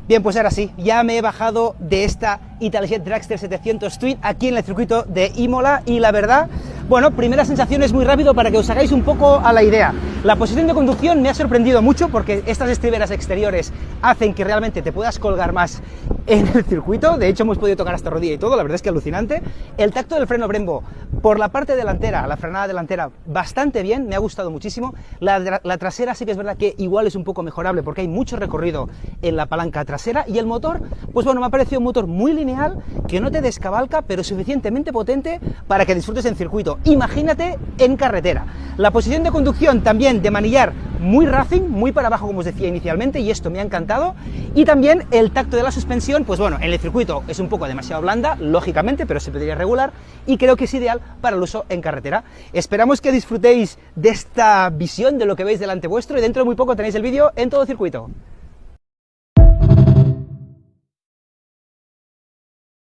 Bien, pues ahora sí, ya me he bajado de esta Italjet Dragster 700 Twin aquí en el circuito de Imola y la verdad, bueno, primeras sensaciones muy rápido para que os hagáis un poco a la idea. La posición de conducción me ha sorprendido mucho porque estas estriberas exteriores hacen que realmente te puedas colgar más en el circuito. De hecho, hemos podido tocar hasta rodilla y todo, la verdad es que alucinante. El tacto del freno Brembo por la parte delantera, la frenada delantera, bastante bien, me ha gustado muchísimo. La trasera sí que es verdad que igual es un poco mejorable porque hay mucho recorrido en la palanca trasera, y el motor, pues bueno, me ha parecido un motor muy lineal, que no te descabalca, pero suficientemente potente para que disfrutes en circuito. Imagínate en carretera. La posición de conducción también de manillar muy racing, muy para abajo como os decía inicialmente, y esto me ha encantado. Y también el tacto de la suspensión, pues bueno, en el circuito es un poco demasiado blanda, lógicamente, pero se podría regular, y creo que es ideal para el uso en carretera. Esperamos que disfrutéis de esta visión de lo que veis delante vuestro, y dentro de muy poco tenéis el vídeo en todo circuito.